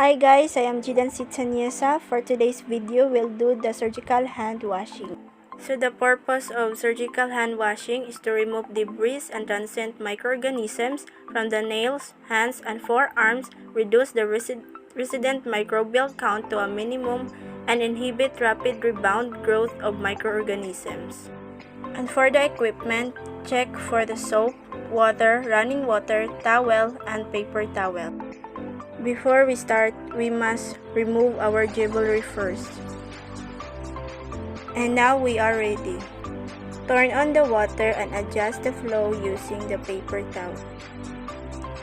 Hi guys, I am Jidan Sitsanyesa. For today's video, we'll do the surgical hand washing. So the purpose of surgical hand washing is to remove debris and transient microorganisms from the nails, hands, and forearms, reduce the resident microbial count to a minimum, and inhibit rapid rebound growth of microorganisms. And for the equipment, check for the soap, water, running water, towel, and paper towel. Before we start, we must remove our jewelry first. And now we are ready. Turn on the water and adjust the flow using the paper towel.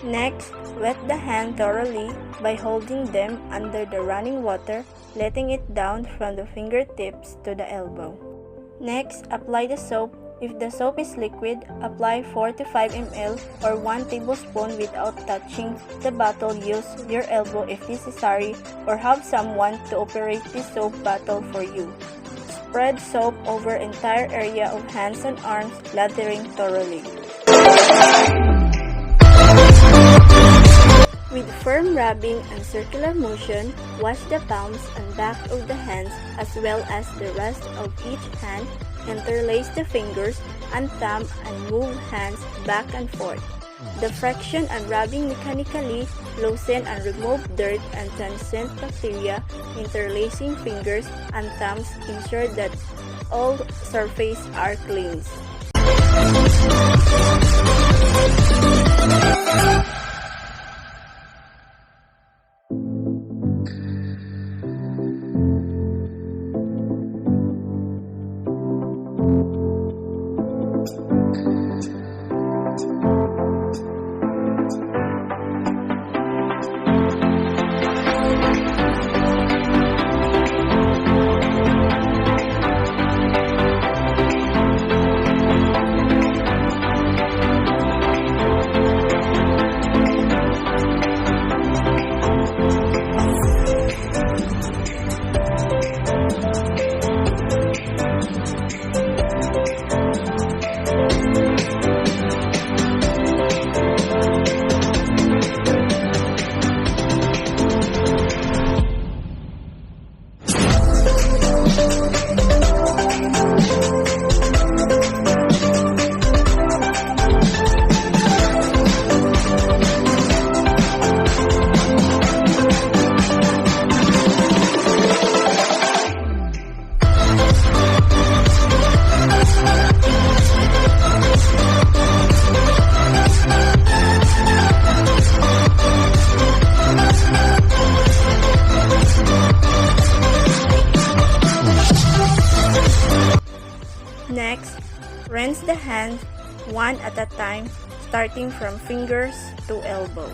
Next, wet the hand thoroughly by holding them under the running water, letting it down from the fingertips to the elbow. Next, apply the soap. If the soap is liquid, apply 4 to 5 ml or 1 tablespoon without touching the bottle. Use your elbow if necessary or have someone to operate this soap bottle for you. Spread soap over entire area of hands and arms, lathering thoroughly. With firm rubbing and circular motion, wash the palms and back of the hands as well as the rest of each hand. Interlace the fingers and thumb and move hands back and forth. The friction and rubbing mechanically loosen and remove dirt and transient bacteria. Interlacing fingers and thumbs ensure that all surfaces are cleansed. Next, rinse the hands one at a time, starting from fingers to elbow.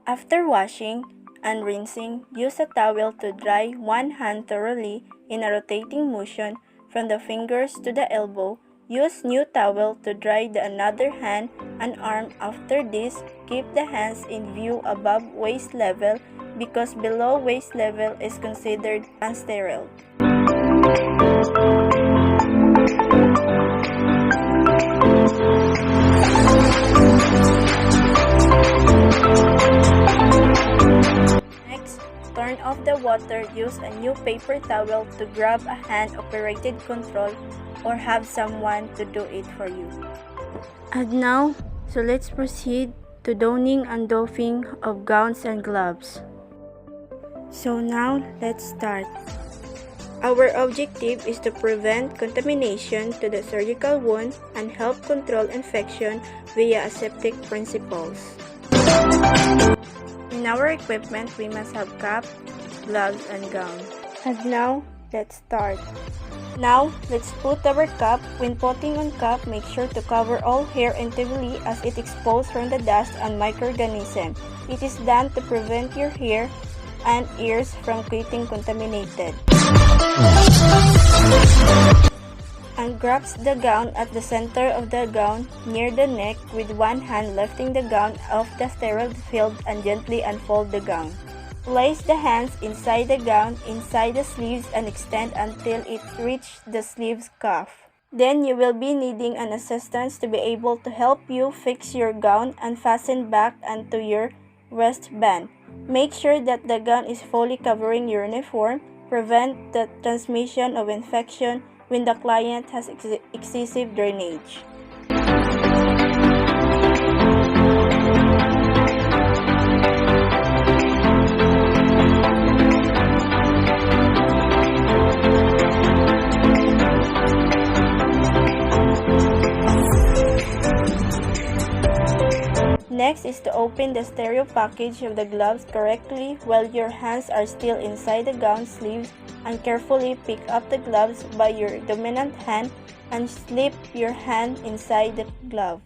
After washing and rinsing, use a towel to dry one hand thoroughly in a rotating motion from the fingers to the elbow. Use new towel to dry the another hand and arm. After this, keep the hands in view above waist level because below waist level is considered unsterile. Next, turn off the water. Use a new paper towel to grab a hand-operated control or have someone to do it for you. And now, let's proceed to donning and doffing of gowns and gloves. So now, let's start. Our objective is to prevent contamination to the surgical wound and help control infection via aseptic principles. In our equipment, we must have cap, gloves, and gown. And now, let's start. Now, let's put our cap. When putting on cap, make sure to cover all hair entirely as it exposed from the dust and microorganisms. It is done to prevent your hair and ears from getting contaminated. And grasp the gown at the center of the gown near the neck with one hand lifting the gown off the sterile field and gently unfold the gown. Place the hands inside the gown, inside the sleeves, and extend until it reaches the sleeves cuff. Then you will be needing an assistant to be able to help you fix your gown and fasten back onto your waistband. Make sure that the gown is fully covering your uniform. Prevent the transmission of infection when the client has excessive drainage. Next is to open the stereo package of the gloves correctly while your hands are still inside the gown sleeves, and carefully pick up the gloves by your dominant hand and slip your hand inside the glove.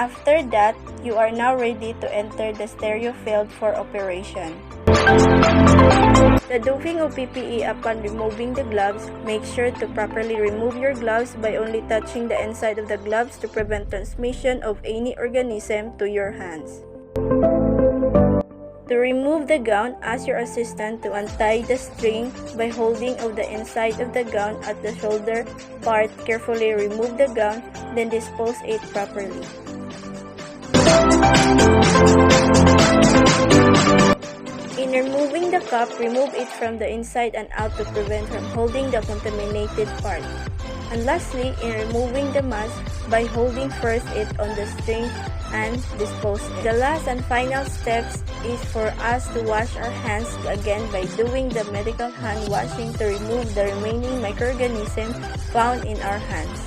After that, you are now ready to enter the stereo field for operation. The doffing of PPE upon removing the gloves. Make sure to properly remove your gloves by only touching the inside of the gloves to prevent transmission of any organism to your hands. To remove the gown, ask your assistant to untie the string by holding of the inside of the gown at the shoulder part. Carefully remove the gown, then dispose it properly. In removing the cup, remove it from the inside and out to prevent from holding the contaminated part. And lastly, in removing the mask, by holding first it on the string and dispose it. The last and final steps is for us to wash our hands again by doing the medical hand washing to remove the remaining microorganisms found in our hands.